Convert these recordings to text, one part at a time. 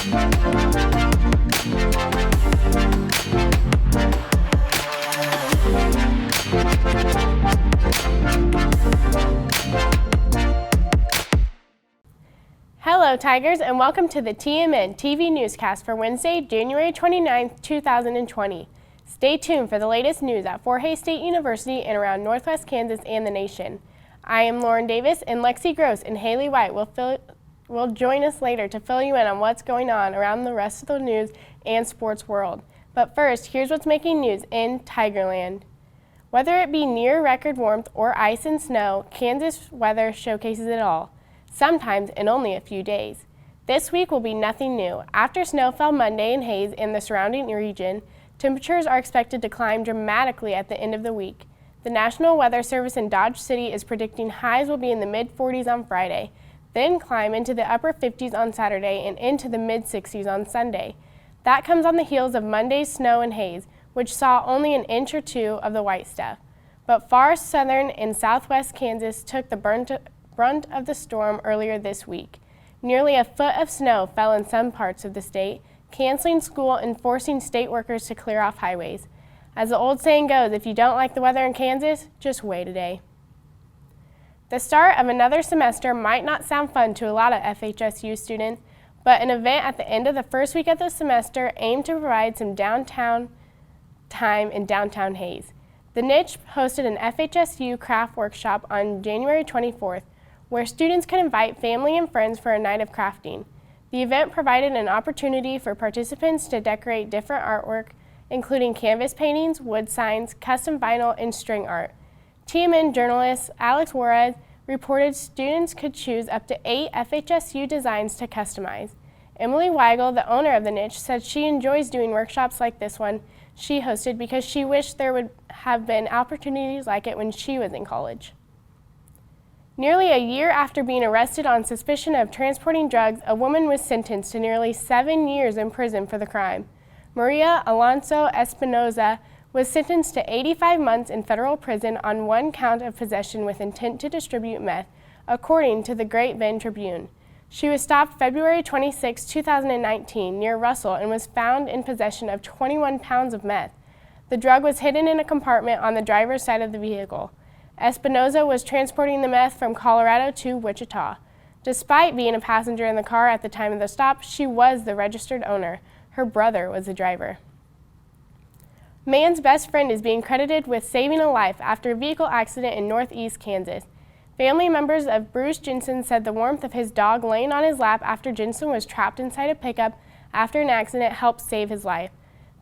Hello Tigers, and welcome to the TMNtv newscast for Wednesday, January 29th, 2020. Stay tuned for the latest news at Fort Hays State University and around Northwest Kansas and the nation. I am Lauren Davis, and Lexi Gross and Haley White will join us later to fill you in on what's going on around the rest of the news and sports world. But first, here's what's making news in Tigerland. Whether it be near record warmth or ice and snow, Kansas weather showcases it all, sometimes in only a few days. This week will be nothing new. After snow fell Monday in Hays and the surrounding region, temperatures are expected to climb dramatically at the end of the week. The National Weather Service in Dodge City is predicting highs will be in the mid-40s on Friday, then climb into the upper 50s on Saturday and into the mid-60s on Sunday. That comes on the heels of Monday's snow in Hays, which saw only an inch or two of the white stuff. But far southern and southwest Kansas took the brunt of the storm earlier this week. Nearly a foot of snow fell in some parts of the state, canceling school and forcing state workers to clear off highways. As the old saying goes, if you don't like the weather in Kansas, just wait a day. The start of another semester might not sound fun to a lot of FHSU students, but an event at the end of the first week of the semester aimed to provide some downtown time in downtown Hays. The Niche hosted an FHSU craft workshop on January 24th, where students could invite family and friends for a night of crafting. The event provided an opportunity for participants to decorate different artwork, including canvas paintings, wood signs, custom vinyl, and string art. TMN journalist Alex Juarez reported students could choose up to 8 FHSU designs to customize. Emily Weigel, the owner of the Niche, said she enjoys doing workshops like this one she hosted because she wished there would have been opportunities like it when she was in college. Nearly a year after being arrested on suspicion of transporting drugs, a woman was sentenced to nearly 7 years in prison for the crime. Maria Alonso Espinoza was sentenced to 85 months in federal prison on one count of possession with intent to distribute meth, according to the Great Bend Tribune. She was stopped February 26, 2019, near Russell and was found in possession of 21 pounds of meth. The drug was hidden in a compartment on the driver's side of the vehicle. Espinoza was transporting the meth from Colorado to Wichita. Despite being a passenger in the car at the time of the stop, she was the registered owner. Her brother was the driver. Man's best friend is being credited with saving a life after a vehicle accident in northeast Kansas. Family members of Bruce Jensen said the warmth of his dog laying on his lap after Jensen was trapped inside a pickup after an accident helped save his life.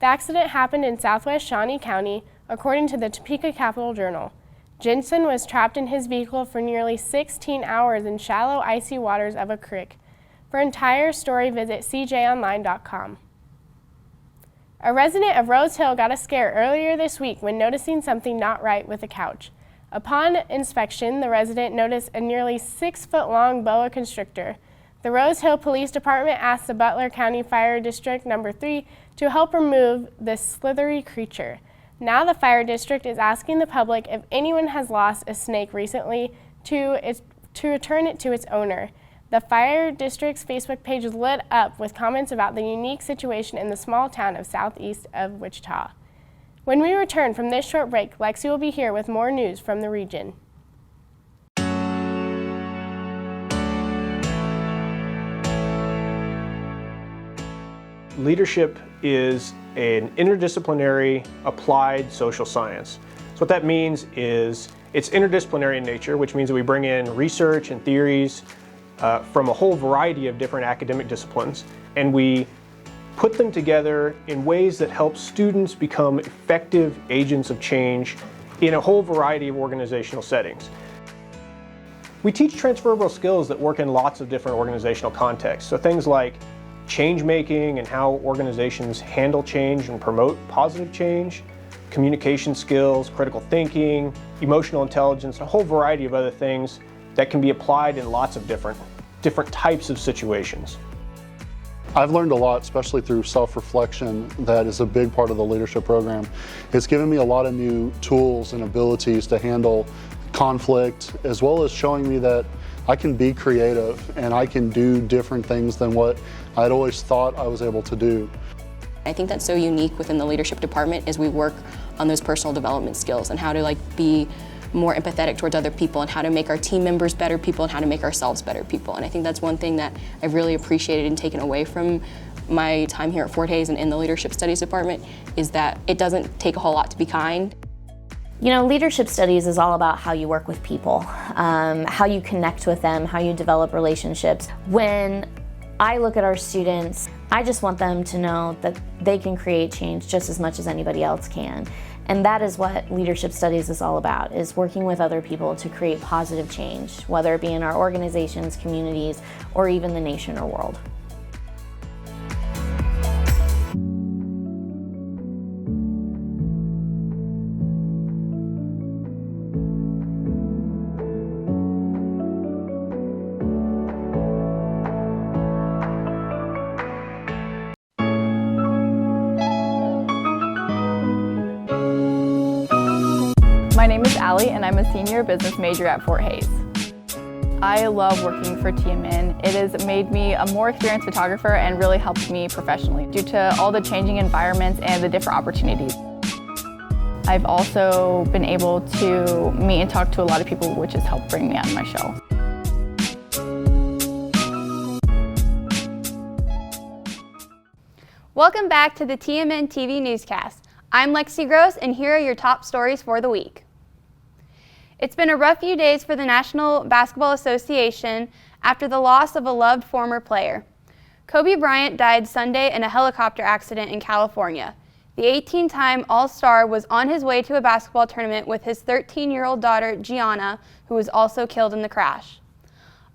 The accident happened in southwest Shawnee County, according to the Topeka Capital Journal. Jensen was trapped in his vehicle for nearly 16 hours in shallow, icy waters of a creek. For entire story, visit cjonline.com. A resident of Rose Hill got a scare earlier this week when noticing something not right with a couch. Upon inspection, the resident noticed a nearly 6-foot-long boa constrictor. The Rose Hill Police Department asked the Butler County Fire District No. 3 to help remove this slithery creature. Now the fire district is asking the public if anyone has lost a snake recently to return it to its owner. The fire district's Facebook page lit up with comments about the unique situation in the small town of southeast of Wichita. When we return from this short break, Lexi will be here with more news from the region. Leadership is an interdisciplinary applied social science. So what that means is it's interdisciplinary in nature, which means that we bring in research and theories from a whole variety of different academic disciplines, and we put them together in ways that help students become effective agents of change in a whole variety of organizational settings. We teach transferable skills that work in lots of different organizational contexts. So things like change making and how organizations handle change and promote positive change, communication skills, critical thinking, emotional intelligence, a whole variety of other things that can be applied in lots of different types of situations. I've learned a lot, especially through self-reflection, that is a big part of the leadership program. It's given me a lot of new tools and abilities to handle conflict, as well as showing me that I can be creative and I can do different things than what I'd always thought I was able to do. I think that's so unique within the leadership department is we work on those personal development skills and how to be more empathetic towards other people and how to make our team members better people and how to make ourselves better people. And I think that's one thing that I've really appreciated and taken away from my time here at Fort Hays and in the leadership studies department is that it doesn't take a whole lot to be kind. You know, leadership studies is all about how you work with people, how you connect with them, how you develop relationships. When I look at our students, I just want them to know that they can create change just as much as anybody else can. And that is what leadership studies is all about, is working with other people to create positive change, whether it be in our organizations, communities, or even the nation or world. My name is Allie and I'm a senior business major at Fort Hays. I love working for TMN. It has made me a more experienced photographer and really helped me professionally due to all the changing environments and the different opportunities. I've also been able to meet and talk to a lot of people, which has helped bring me on my show. Welcome back to the TMNtv newscast. I'm Lexi Gross and here are your top stories for the week. It's been a rough few days for the National Basketball Association after the loss of a loved former player. Kobe Bryant died Sunday in a helicopter accident in California. The 18-time All-Star was on his way to a basketball tournament with his 13-year-old daughter, Gianna, who was also killed in the crash.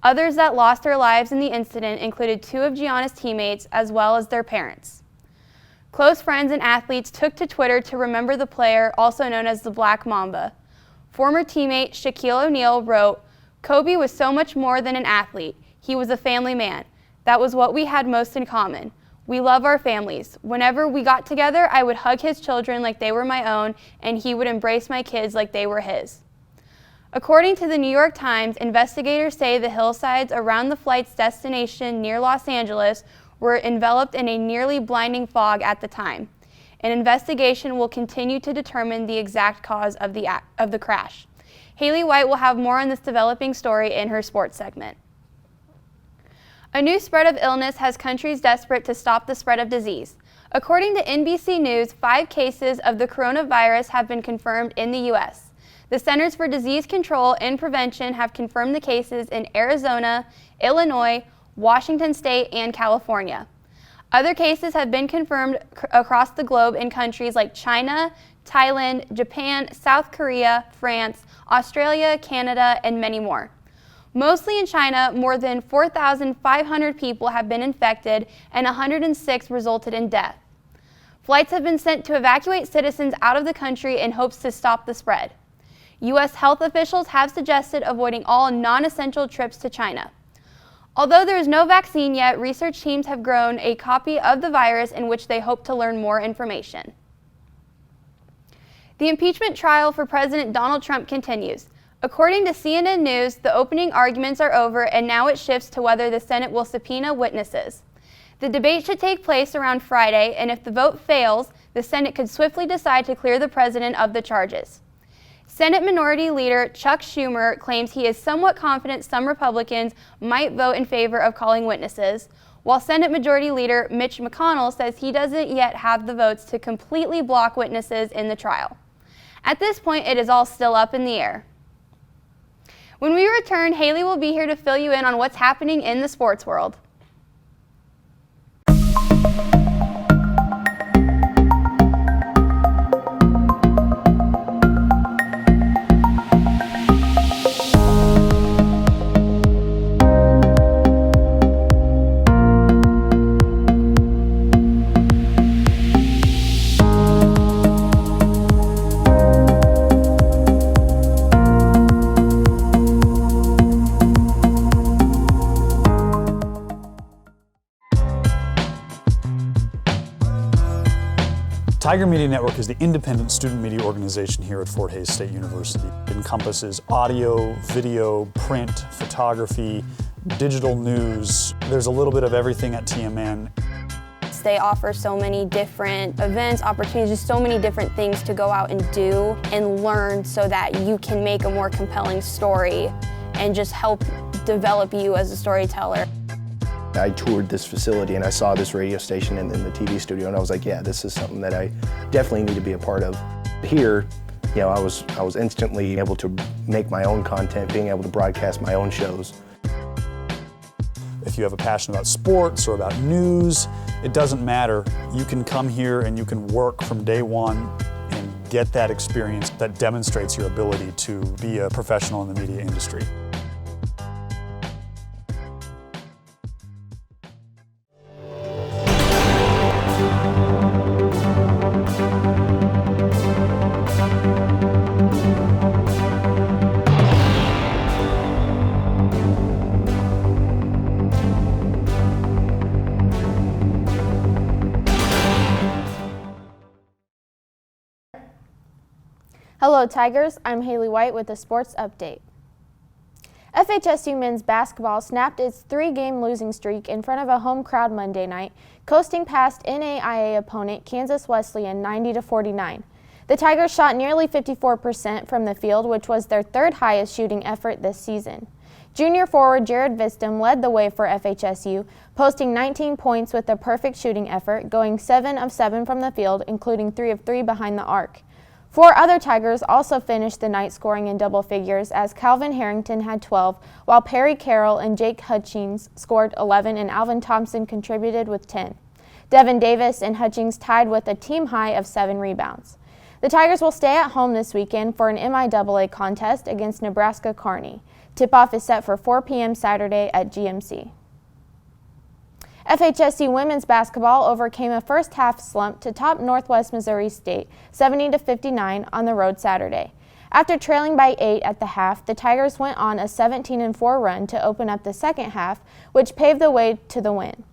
Others that lost their lives in the incident included two of Gianna's teammates as well as their parents. Close friends and athletes took to Twitter to remember the player, also known as the Black Mamba. Former teammate Shaquille O'Neal wrote, "Kobe was so much more than an athlete. He was a family man. That was what we had most in common. We love our families. Whenever we got together, I would hug his children like they were my own, and he would embrace my kids like they were his." According to the New York Times, investigators say the hillsides around the flight's destination near Los Angeles were enveloped in a nearly blinding fog at the time. An investigation will continue to determine the exact cause of the crash. Haley White will have more on this developing story in her sports segment. A new spread of illness has countries desperate to stop the spread of disease. According to NBC News, 5 cases of the coronavirus have been confirmed in the U.S. The Centers for Disease Control and Prevention have confirmed the cases in Arizona, Illinois, Washington State, and California. Other cases have been confirmed across the globe in countries like China, Thailand, Japan, South Korea, France, Australia, Canada, and many more. Mostly in China, more than 4,500 people have been infected and 106 resulted in death. Flights have been sent to evacuate citizens out of the country in hopes to stop the spread. U.S. health officials have suggested avoiding all non-essential trips to China. Although there is no vaccine yet, research teams have grown a copy of the virus in which they hope to learn more information. The impeachment trial for President Donald Trump continues. According to CNN News, the opening arguments are over and now it shifts to whether the Senate will subpoena witnesses. The debate should take place around Friday, and if the vote fails, the Senate could swiftly decide to clear the president of the charges. Senate Minority Leader Chuck Schumer claims he is somewhat confident some Republicans might vote in favor of calling witnesses, while Senate Majority Leader Mitch McConnell says he doesn't yet have the votes to completely block witnesses in the trial. At this point, it is all still up in the air. When we return, Haley will be here to fill you in on what's happening in the sports world. Tiger Media Network is the independent student media organization here at Fort Hays State University. It encompasses audio, video, print, photography, digital news. There's a little bit of everything at TMN. They offer so many different events, opportunities, just so many different things to go out and do and learn so that you can make a more compelling story and just help develop you as a storyteller. I toured this facility and I saw this radio station in the TV studio, and I was like, yeah, this is something that I definitely need to be a part of. Here, you know, I was instantly able to make my own content, being able to broadcast my own shows. If you have a passion about sports or about news, it doesn't matter. You can come here and you can work from day one and get that experience that demonstrates your ability to be a professional in the media industry. Hello Tigers, I'm Haley White with a sports update. FHSU men's basketball snapped its 3-game losing streak in front of a home crowd Monday night, coasting past NAIA opponent Kansas Wesleyan 90-49. The Tigers shot nearly 54% from the field, which was their third highest shooting effort this season. Junior forward Jared Vistum led the way for FHSU, posting 19 points with a perfect shooting effort, going 7 of 7 from the field, including 3 of 3 behind the arc. 4 other Tigers also finished the night scoring in double figures, as Calvin Harrington had 12, while Perry Carroll and Jake Hutchings scored 11 and Alvin Thompson contributed with 10. Devin Davis and Hutchings tied with a team high of 7 rebounds. The Tigers will stay at home this weekend for an MIAA contest against Nebraska Kearney. Tip-off is set for 4 p.m. Saturday at GMC. FHSU women's basketball overcame a first-half slump to top Northwest Missouri State 70-59 on the road Saturday. After trailing by 8 at the half, the Tigers went on a 17-4 run to open up the second half, which paved the way to the win.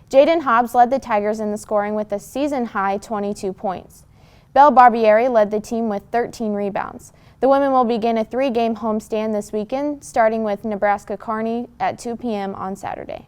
Jaden Hobbs led the Tigers in the scoring with a season-high 22 points. Belle Barbieri led the team with 13 rebounds. The women will begin a 3-game homestand this weekend, starting with Nebraska Kearney at 2 p.m. on Saturday.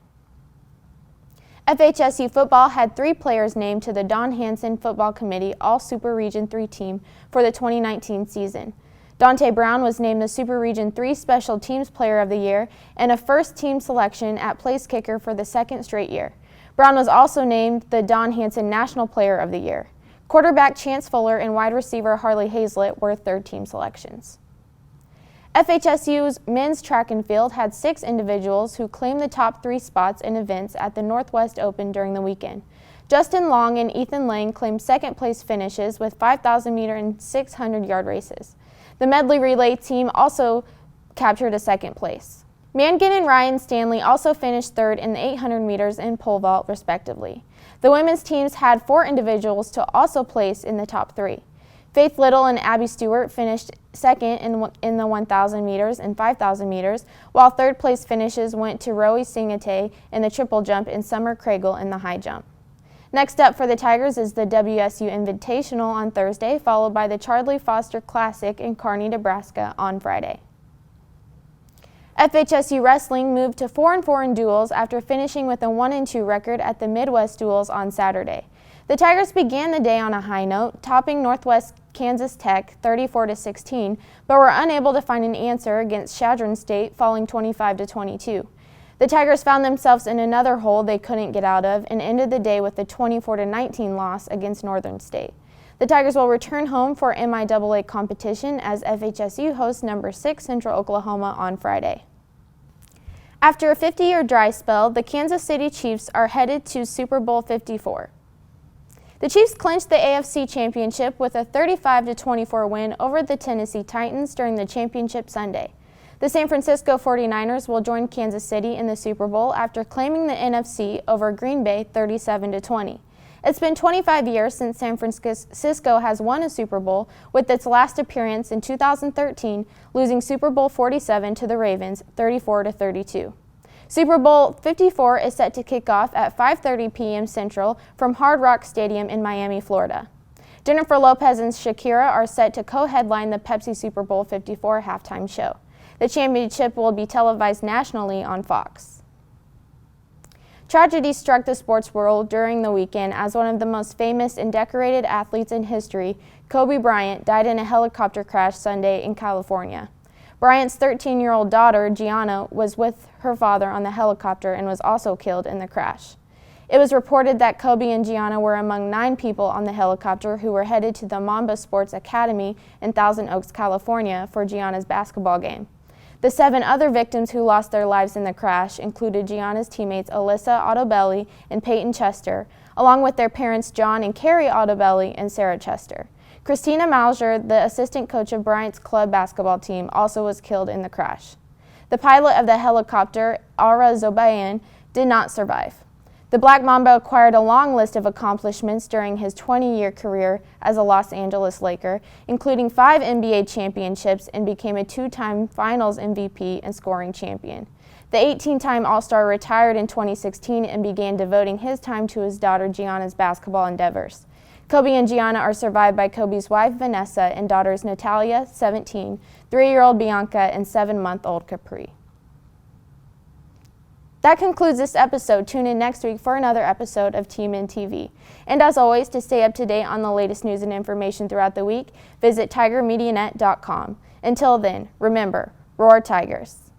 FHSU football had 3 players named to the Don Hanson Football Committee All-Super Region 3 team for the 2019 season. Dante Brown was named the Super Region 3 Special Teams Player of the Year and a first-team selection at place kicker for the 2nd straight year. Brown was also named the Don Hanson National Player of the Year. Quarterback Chance Fuller and wide receiver Harley Hazlett were 3rd-team selections. FHSU's men's track and field had 6 individuals who claimed the top 3 spots in events at the Northwest Open during the weekend. Justin Long and Ethan Lang claimed 2nd place finishes with 5,000-meter and 600-yard races. The medley relay team also captured a 2nd place. Mangan and Ryan Stanley also finished 3rd in the 800 meters and pole vault, respectively. The women's teams had 4 individuals to also place in the top 3. Faith Little and Abby Stewart finished 2nd in the 1,000 meters and 5,000 meters, while 3rd place finishes went to Roe Singate in the triple jump and Summer Craigle in the high jump. Next up for the Tigers is the WSU Invitational on Thursday, followed by the Charlie Foster Classic in Kearney, Nebraska on Friday. FHSU Wrestling moved to 4-4 in duels after finishing with a 1-2 record at the Midwest Duels on Saturday. The Tigers began the day on a high note, topping Northwest Kansas Tech 34-16, but were unable to find an answer against Chadron State, falling 25-22. The Tigers found themselves in another hole they couldn't get out of and ended the day with a 24-19 loss against Northern State. The Tigers will return home for MIAA competition as FHSU hosts number 6 Central Oklahoma on Friday. After a 50-year dry spell, the Kansas City Chiefs are headed to Super Bowl 54. The Chiefs clinched the AFC Championship with a 35-24 win over the Tennessee Titans during the championship Sunday. The San Francisco 49ers will join Kansas City in the Super Bowl after claiming the NFC over Green Bay 37-20. It's been 25 years since San Francisco has won a Super Bowl, with its last appearance in 2013, losing Super Bowl 47 to the Ravens 34-32. Super Bowl 54 is set to kick off at 5:30 p.m. Central from Hard Rock Stadium in Miami, Florida. Jennifer Lopez and Shakira are set to co-headline the Pepsi Super Bowl 54 halftime show. The championship will be televised nationally on Fox. Tragedy struck the sports world during the weekend as one of the most famous and decorated athletes in history, Kobe Bryant, died in a helicopter crash Sunday in California. Bryant's 13-year-old daughter, Gianna, was with her father on the helicopter and was also killed in the crash. It was reported that Kobe and Gianna were among 9 people on the helicopter who were headed to the Mamba Sports Academy in Thousand Oaks, California for Gianna's basketball game. The 7 other victims who lost their lives in the crash included Gianna's teammates Alyssa Ottobelli and Peyton Chester, along with their parents John and Carrie Ottobelli and Sarah Chester. Christina Mauser, the assistant coach of Bryant's club basketball team, also was killed in the crash. The pilot of the helicopter, Ara Zobayan, did not survive. The Black Mamba acquired a long list of accomplishments during his 20-year career as a Los Angeles Laker, including 5 NBA championships, and became a 2-time Finals MVP and scoring champion. The 18-time All-Star retired in 2016 and began devoting his time to his daughter Gianna's basketball endeavors. Kobe and Gianna are survived by Kobe's wife Vanessa and daughters Natalia, 17, 3-year-old Bianca, and 7-month-old Capri. That concludes this episode. Tune in next week for another episode of TMNtv. And as always, to stay up to date on the latest news and information throughout the week, visit tigermedianet.com. Until then, remember, roar Tigers.